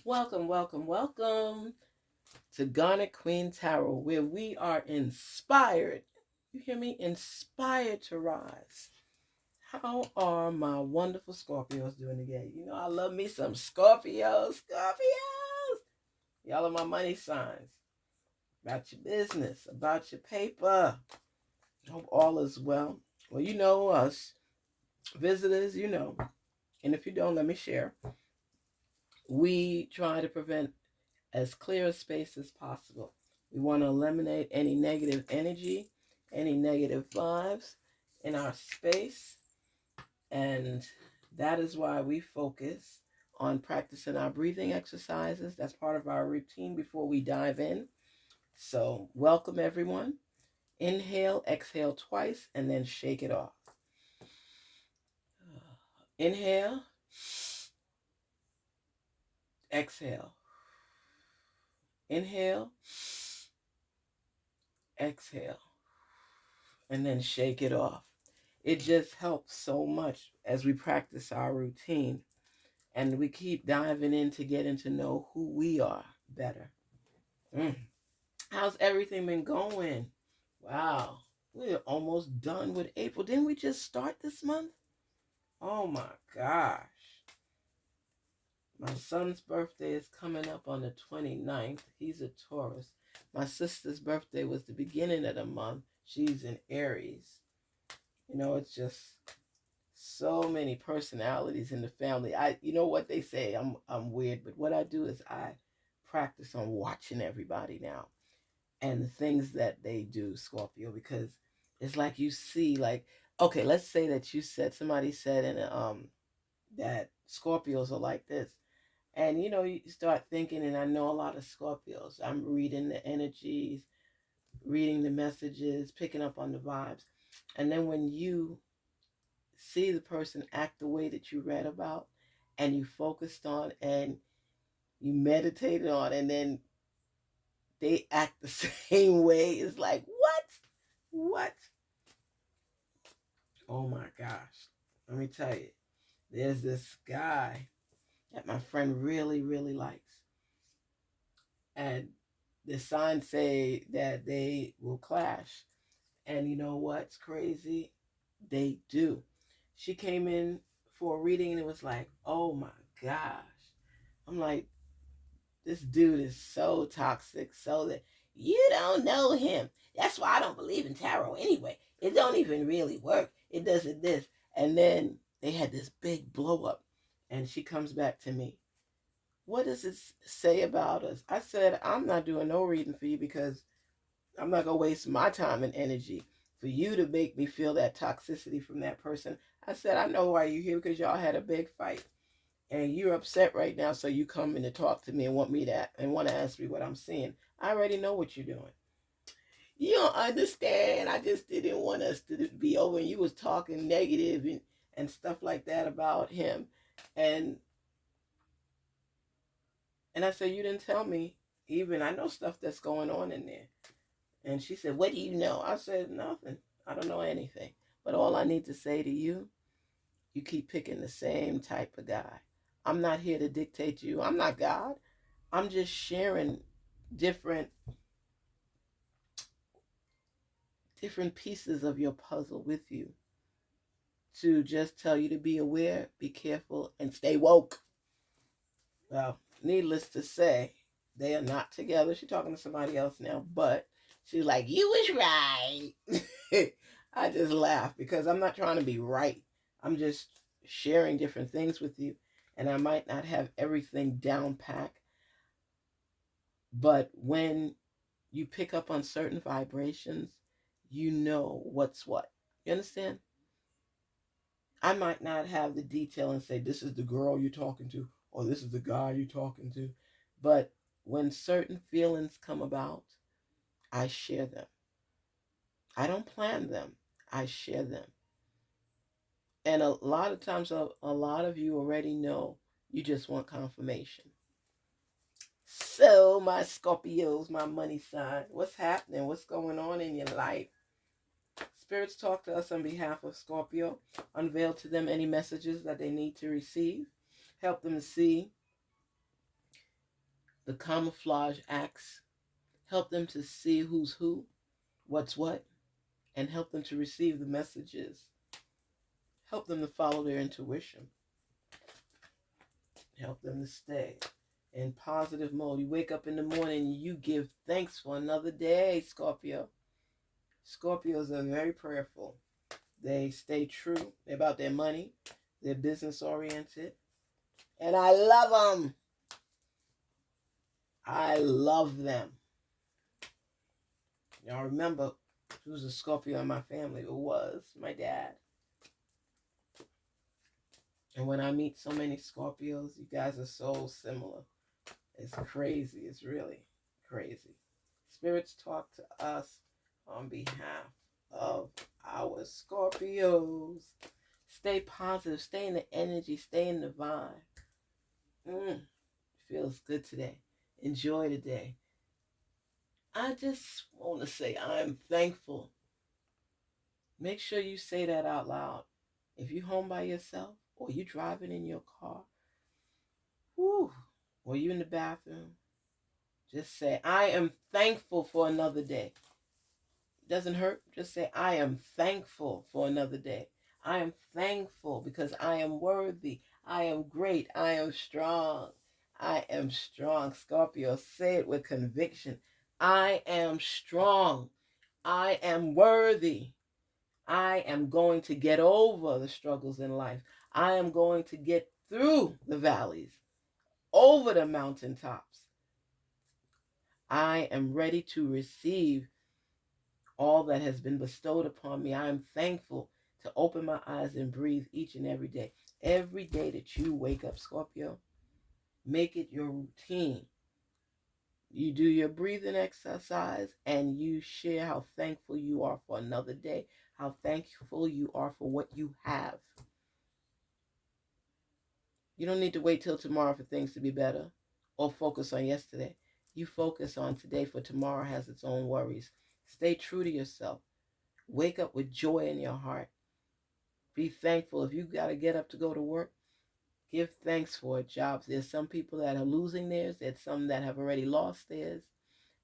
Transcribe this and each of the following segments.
Welcome to Garnetqueentarot, where we are inspired. You hear me? Inspired to rise. How are my wonderful Scorpios doing today? You know, I love me some Scorpios. Y'all are my money signs. About your business, about your paper. Hope all is well. Well, you know us, visitors, you know. And if you don't, let me share. We try to prevent as clear a space as possible. We want to eliminate any negative energy, any negative vibes in our space. And that is why we focus on practicing our breathing exercises. That's part of our routine before we dive in. So, welcome everyone. Inhale, exhale twice, and then shake it off. Inhale, exhale. Inhale, exhale, and then shake it off. It just helps so much as we practice our routine and we keep diving into getting to know who we are better. How's everything been going? Wow, we're almost done with April. Didn't we just start this month? Oh my gosh. My son's birthday is coming up on the 29th. He's a Taurus. My sister's birthday was the beginning of the month. She's in Aries. You know, it's just so many personalities in the family. You know what they say, I'm weird, but what I do is I practice on watching everybody now and the things that they do, Scorpio, because it's like you see, like, okay, let's say that somebody said that Scorpios are like this. And you know, you start thinking, and I know a lot of Scorpios. I'm reading the energies, reading the messages, picking up on the vibes. And then when you see the person act the way that you read about and you focused on and you meditated on, and then they act the same way, it's like, what? Oh my gosh. Let me tell you, there's this guy that my friend really, really likes. And the signs say that they will clash. And you know what's crazy? They do. She came in for a reading and it was like, oh my gosh. I'm like, this dude is so toxic, so that you don't know him. That's why I don't believe in tarot anyway. It don't even really work. It doesn't this. And then they had this big blow up. And she comes back to me. What does it say about us? I said, I'm not doing no reading for you because I'm not going to waste my time and energy for you to make me feel that toxicity from that person. I said, I know why you're here, because y'all had a big fight and you're upset right now, so you come in to talk to me and want to ask me what I'm seeing. I already know what you're doing. You don't understand. I just didn't want us to be over, and you was talking negative and stuff like that about him. And I said, you didn't tell me. Even I know stuff that's going on in there. And she said, what do you know? I said, nothing. I don't know anything. But all I need to say to you, you keep picking the same type of guy. I'm not here to dictate you. I'm not God. I'm just sharing different different pieces of your puzzle with you to just tell you to be aware, be careful, and stay woke. Well, needless to say, they are not together. She's talking to somebody else now, but she's like, you was right. I just laugh because I'm not trying to be right. I'm just sharing different things with you. And I might not have everything down pack, but when you pick up on certain vibrations, you know what's what. You understand? I might not have the detail and say, this is the girl you're talking to, or this is the guy you're talking to. But when certain feelings come about, I share them. I don't plan them, I share them. And a lot of times, a lot of you already know, you just want confirmation. So, my Scorpios, my money sign, what's happening? What's going on in your life? Spirits talk to us on behalf of Scorpio. Unveil to them any messages that they need to receive. Help them to see the camouflage acts. Help them to see who's who, what's what, and help them to receive the messages. Help them to follow their intuition. Help them to stay in positive mode. You wake up in the morning and you give thanks for another day, Scorpio. Scorpios are very prayerful. They stay true. They're about their money. They're business oriented. And I love them. I love them. Y'all remember who's a Scorpio in my family? It was my dad. And when I meet so many Scorpios, you guys are so similar. It's crazy. It's really crazy. Spirits talk to us on behalf of our Scorpios. Stay positive. Stay in the energy. Stay in the vibe. Feels good today. Enjoy the day. I just want to say I'm thankful. Make sure you say that out loud. If you're home by yourself or you're driving in your car, or you in the bathroom, just say, I am thankful for another day. It doesn't hurt. Just say, I am thankful for another day. I am thankful because I am worthy. I am great. I am strong. I am strong. Scorpio, say it with conviction. I am strong. I am worthy. I am going to get over the struggles in life. I am going to get through the valleys, over the mountaintops. I am ready to receive all that has been bestowed upon me. I am thankful to open my eyes and breathe each and every day. Every day that you wake up, Scorpio, make it your routine. You do your breathing exercise and you share how thankful you are for another day, how thankful you are for what you have. You don't need to wait till tomorrow for things to be better or focus on yesterday. You focus on today, for tomorrow has its own worries. Stay true to yourself. Wake up with joy in your heart. Be thankful. If you got to get up to go to work, give thanks for jobs. There's some people that are losing theirs. There's some that have already lost theirs.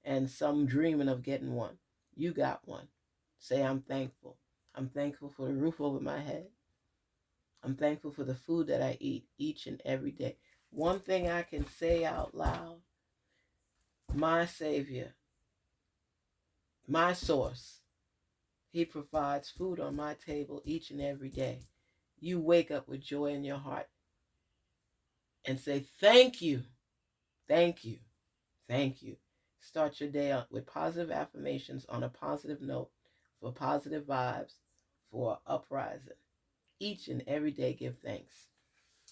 And some dreaming of getting one. You got one. Say, I'm thankful. I'm thankful for the roof over my head. I'm thankful for the food that I eat each and every day. One thing I can say out loud, my Savior, my source, He provides food on my table each and every day. You wake up with joy in your heart and say, thank you, thank you, thank you. Start your day out with positive affirmations on a positive note for positive vibes, for uprising. Each and every day give thanks.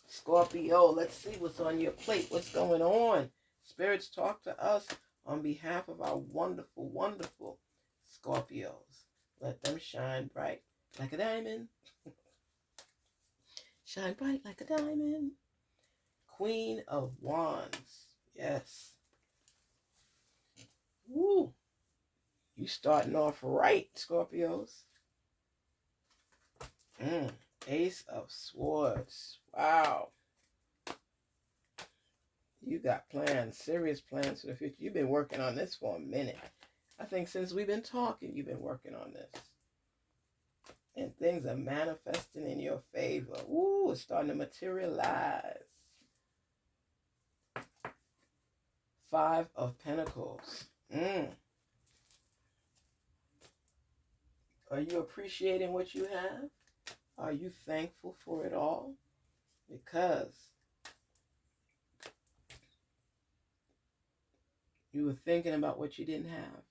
Scorpio, let's see what's on your plate. What's going on? Spirits, talk to us on behalf of our wonderful, wonderful Scorpios. Let them shine bright like a diamond. Shine bright like a diamond. Queen of Wands. Yes. Woo. You starting off right, Scorpios. Ace of Swords. Wow. You got plans, serious plans for the future. You've been working on this for a minute. I think since we've been talking, you've been working on this. And things are manifesting in your favor. Ooh, it's starting to materialize. 5 of Pentacles. Are you appreciating what you have? Are you thankful for it all? Because you were thinking about what you didn't have.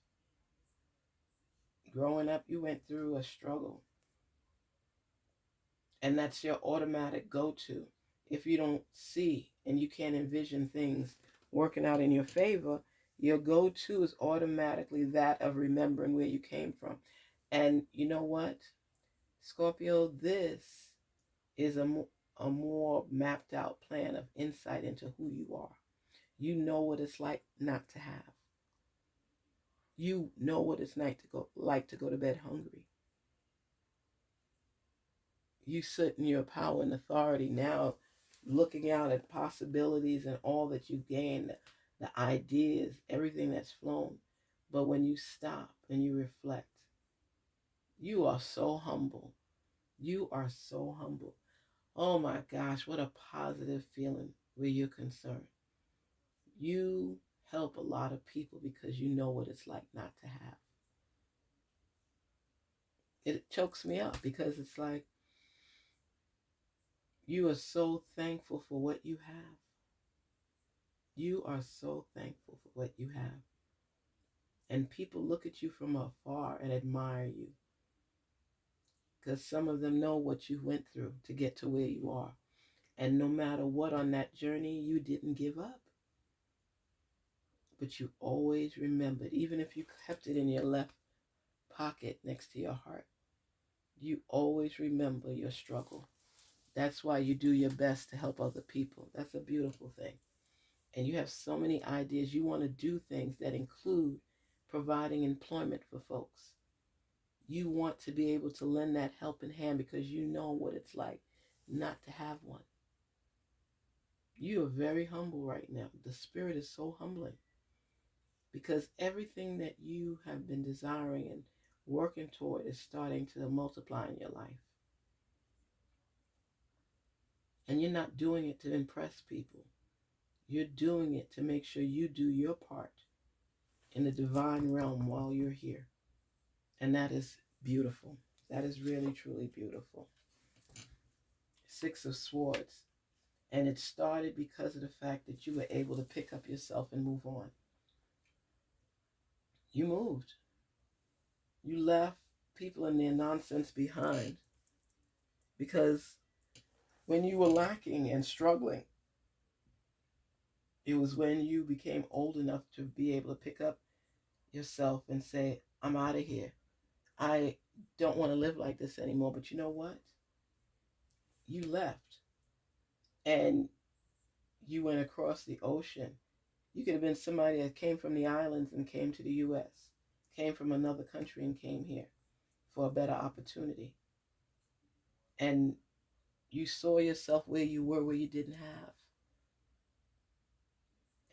Growing up, you went through a struggle. And that's your automatic go-to. If you don't see and you can't envision things working out in your favor, your go-to is automatically that of remembering where you came from. And you know what, Scorpio, this is a more mapped out plan of insight into who you are. You know what it's like not to have. You know what it's like to go to bed hungry. You sit in your power and authority now, looking out at possibilities and all that you've gained, the ideas, everything that's flown. But when you stop and you reflect, you are so humble. You are so humble. Oh my gosh, what a positive feeling where you're concerned. You help a lot of people because you know what it's like not to have. It chokes me up because it's like you are so thankful for what you have. You are so thankful for what you have. And people look at you from afar and admire you because some of them know what you went through to get to where you are. And no matter what on that journey, you didn't give up. But you always remembered, even if you kept it in your left pocket next to your heart, you always remember your struggle. That's why you do your best to help other people. That's a beautiful thing. And you have so many ideas. You want to do things that include providing employment for folks. You want to be able to lend that helping hand because you know what it's like not to have one. You are very humble right now. The spirit is so humbling because everything that you have been desiring and working toward is starting to multiply in your life. And you're not doing it to impress people. You're doing it to make sure you do your part in the divine realm while you're here. And that is beautiful. That is really, truly beautiful. Six of Swords. And it started because of the fact that you were able to pick up yourself and move on. You moved. You left people and their nonsense behind because when you were lacking and struggling, it was when you became old enough to be able to pick up yourself and say, I'm out of here. I don't want to live like this anymore. But you know what? You left and you went across the ocean. You could have been somebody that came from the islands and came to the U.S., came from another country and came here for a better opportunity. And you saw yourself where you were, where you didn't have.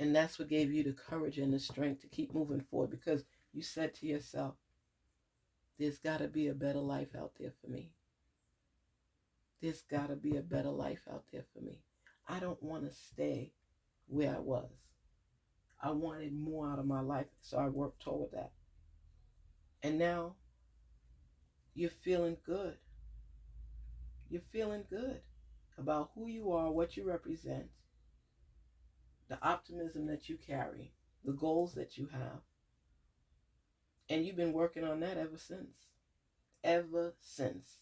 And that's what gave you the courage and the strength to keep moving forward because you said to yourself, there's got to be a better life out there for me. There's got to be a better life out there for me. I don't want to stay where I was. I wanted more out of my life, so I worked toward that. And now you're feeling good. You're feeling good about who you are, what you represent, the optimism that you carry, the goals that you have. And you've been working on that ever since. Ever since.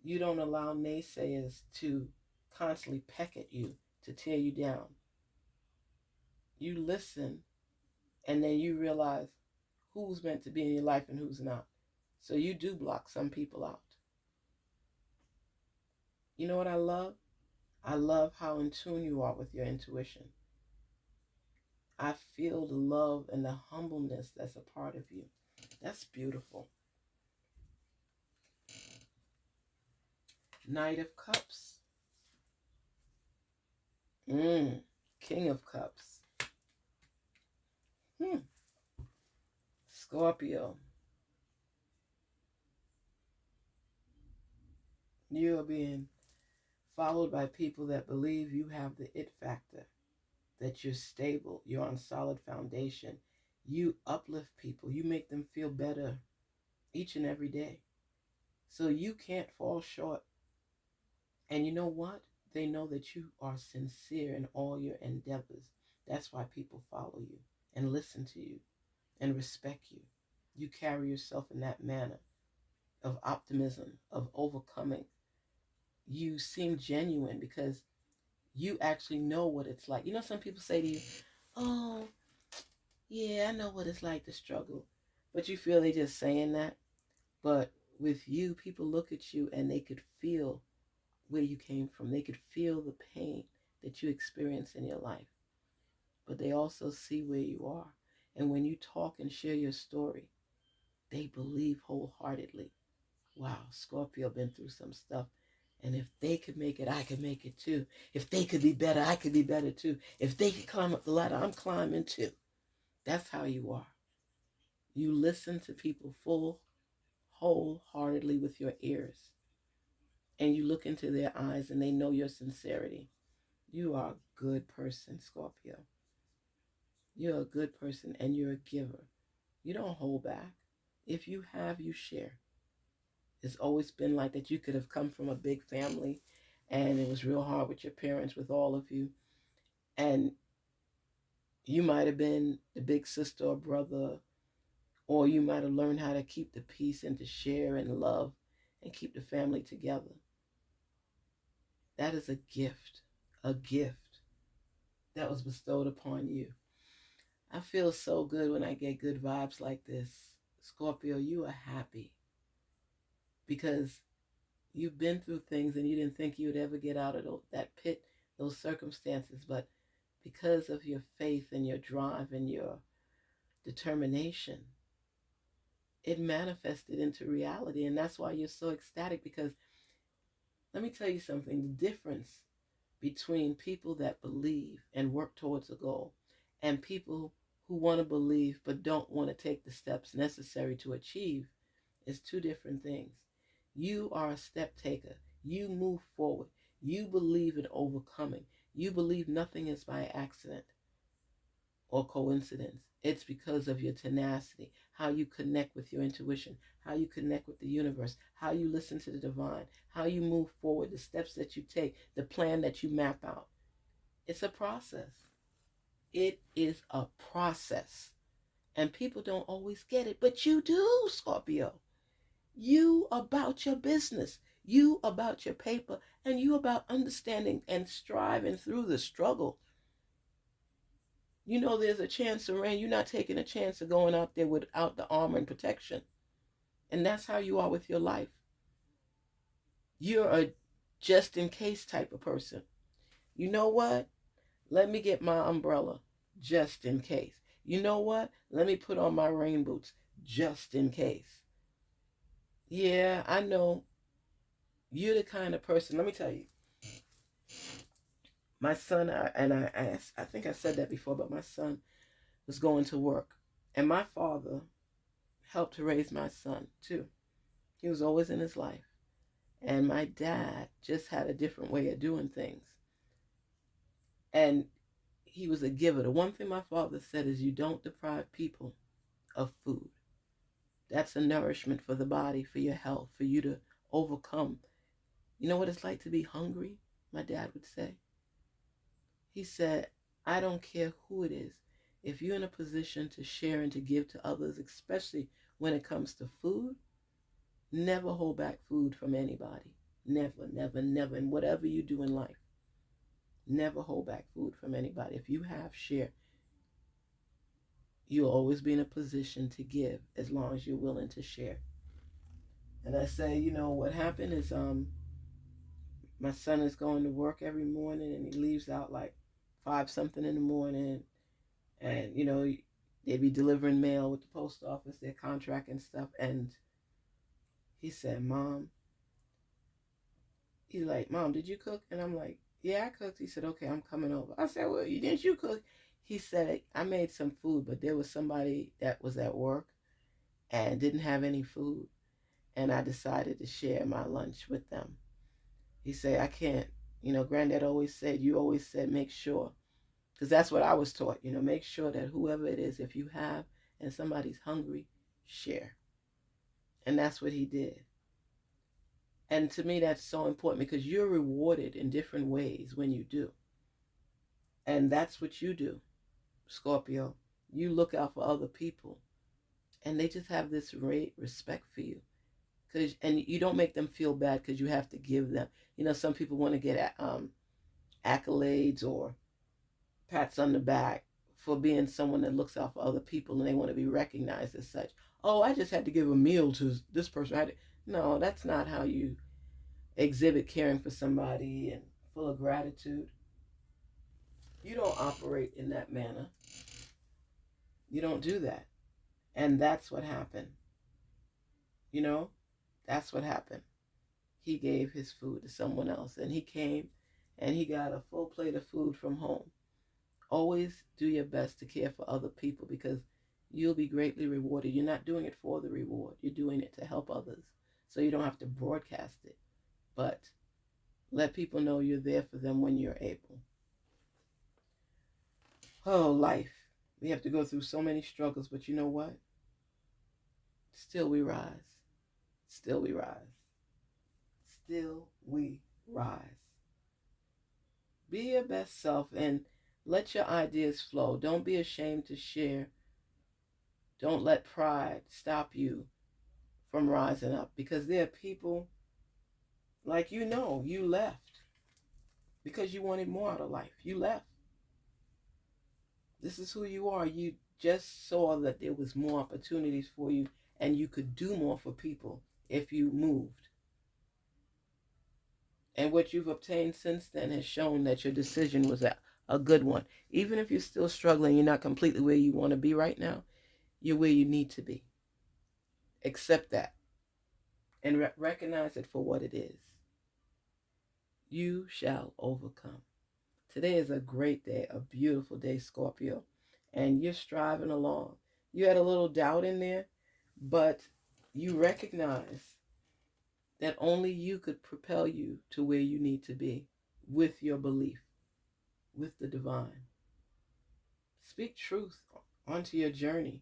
You don't allow naysayers to constantly peck at you, to tear you down. You listen, and then you realize who's meant to be in your life and who's not. So you do block some people out. You know what I love? I love how in tune you are with your intuition. I feel the love and the humbleness that's a part of you. That's beautiful. Knight of Cups. King of Cups. Scorpio. You are being followed by people that believe you have the it factor, that you're stable, you're on solid foundation. You uplift people. You make them feel better each and every day. So you can't fall short. And you know what? They know that you are sincere in all your endeavors. That's why people follow you and listen to you and respect you. You carry yourself in that manner of optimism, of overcoming. You seem genuine because you actually know what it's like. You know, some people say to you, oh, yeah, I know what it's like to struggle. But you feel they're just saying that. But with you, people look at you and they could feel where you came from. They could feel the pain that you experience in your life. But they also see where you are. And when you talk and share your story, they believe wholeheartedly. Wow, Scorpio been through some stuff And if they could make it, I could make it too. If they could be better, I could be better too. If they could climb up the ladder, I'm climbing too. That's how you are. You listen to people wholeheartedly with your ears. And you look into their eyes and they know your sincerity. You are a good person, Scorpio. You're a good person and you're a giver. You don't hold back. If you have, you share. It's always been like that. You could have come from a big family and it was real hard with your parents, with all of you. And you might have been the big sister or brother, or you might have learned how to keep the peace and to share and love and keep the family together. That is a gift that was bestowed upon you. I feel so good when I get good vibes like this. Scorpio, you are happy because you've been through things and you didn't think you would ever get out of that pit, those circumstances. But because of your faith and your drive and your determination, it manifested into reality. And that's why you're so ecstatic, because let me tell you something. The difference between people that believe and work towards a goal and people who want to believe but don't want to take the steps necessary to achieve is two different things. You are a step taker. You move forward. You believe in overcoming. You believe nothing is by accident or coincidence. It's because of your tenacity, how you connect with your intuition, how you connect with the universe, how you listen to the divine, how you move forward, the steps that you take, the plan that you map out. It's a process. It is a process. And people don't always get it, but you do, Scorpio. You about your business, you about your paper, and you about understanding and striving through the struggle. You know there's a chance of rain. You're not taking a chance of going out there without the armor and protection. And that's how you are with your life. You're a just in case type of person. You know what? Let me get my umbrella just in case. You know what? Let me put on my rain boots just in case. Yeah, I know you're the kind of person. Let me tell you. My son, I think I said that before, but my son was going to work. And my father helped to raise my son, too. He was always in his life. And my dad just had a different way of doing things. And he was a giver. The one thing my father said is you don't deprive people of food. That's a nourishment for the body, for your health, for you to overcome. You know what it's like to be hungry? My dad would say. He said, I don't care who it is. If you're in a position to share and to give to others, especially when it comes to food, never hold back food from anybody. Never, never, never. And whatever you do in life, never hold back food from anybody. If you have, share. You'll always be in a position to give as long as you're willing to share. And I say, you know, what happened is my son is going to work every morning and he leaves out like 5 something in the morning. And, you know, they be delivering mail with the post office, their contract and stuff. And he said, Mom, he's like, Mom, did you cook? And I'm like, yeah, I cooked. He said, okay, I'm coming over. I said, well, didn't you cook? He said, I made some food, but there was somebody that was at work and didn't have any food. And I decided to share my lunch with them. He said, I can't, you know, Granddad always said, you always said, make sure. Because that's what I was taught, you know, make sure that whoever it is, if you have and somebody's hungry, share. And that's what he did. And to me, that's so important because you're rewarded in different ways when you do. And that's what you do, Scorpio. You look out for other people. And they just have this great respect for you. And you don't make them feel bad because you have to give them. You know, some people want to get accolades or pats on the back for being someone that looks out for other people and they want to be recognized as such. Oh, I just had to give a meal to this person. No, that's not how you exhibit caring for somebody and full of gratitude. You don't operate in that manner. You don't do that. And that's what happened. You know, that's what happened. he gave his food to someone else, and he came and he got a full plate of food from home. Always do your best to care for other people, because you'll be greatly rewarded. You're not doing it for the reward. You're doing it to help others. So you don't have to broadcast it, but let people know you're there for them when you're able. Oh, life. We have to go through so many struggles, but you know what? Still we rise. Still we rise. Still we rise. Be your best self and let your ideas flow. Don't be ashamed to share. Don't let pride stop you from rising up, because there are people like, you left because you wanted more out of life. You left. This is who you are. You just saw that there was more opportunities for you and you could do more for people if you moved. And what you've obtained since then has shown that your decision was a good one. Even if you're still struggling, you're not completely where you want to be right now, you're where you need to be. Accept that and recognize it for what it is. You shall overcome. Today is a great day, a beautiful day, Scorpio, and you're striving along. You had a little doubt in there, but you recognize that only you could propel you to where you need to be with your belief, with the divine. Speak truth onto your journey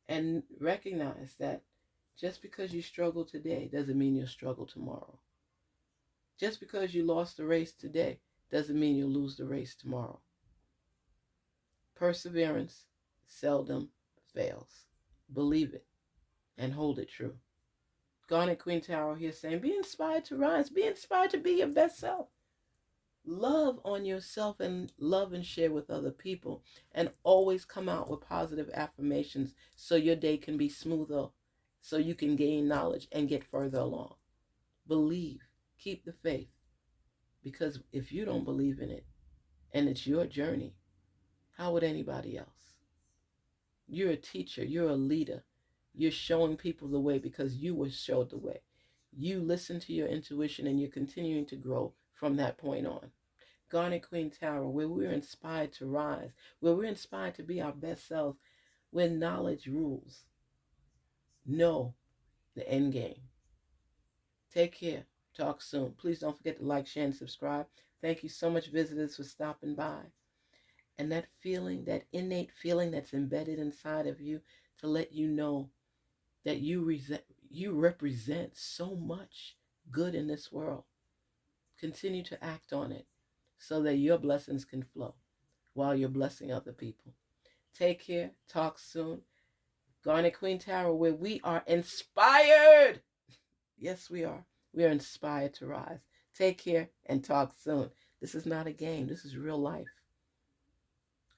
and recognize that just because you struggle today doesn't mean you'll struggle tomorrow. Just because you lost the race today doesn't mean you'll lose the race tomorrow. Perseverance seldom fails. Believe it and hold it true. Garnetqueentarot here saying, be inspired to rise. Be inspired to be your best self. Love on yourself and love and share with other people. And always come out with positive affirmations so your day can be smoother, so you can gain knowledge and get further along. Believe. Keep the faith. Because if you don't believe in it and it's your journey, how would anybody else? You're a teacher. You're a leader. You're showing people the way because you were showed the way. You listen to your intuition and you're continuing to grow from that point on. Garnetqueentarot, where we're inspired to rise, where we're inspired to be our best selves, where knowledge rules. Know the end game. Take care. Talk soon. Please don't forget to like, share, and subscribe. Thank you so much, visitors, for stopping by. And that feeling, that innate feeling that's embedded inside of you, to let you know that you represent so much good in this world. Continue to act on it so that your blessings can flow while you're blessing other people. Take care. Talk soon. Garnetqueentarot, where we are inspired. Yes, we are. We are inspired to rise. Take care and talk soon. This is not a game. This is real life.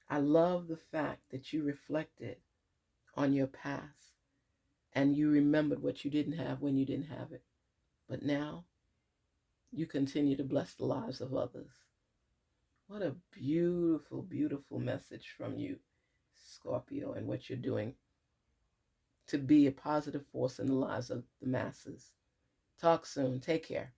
I love the fact that you reflected on your past and you remembered what you didn't have when you didn't have it. But now you continue to bless the lives of others. What a beautiful, beautiful message from you, Scorpio, and what you're doing to be a positive force in the lives of the masses. Talk soon. Take care.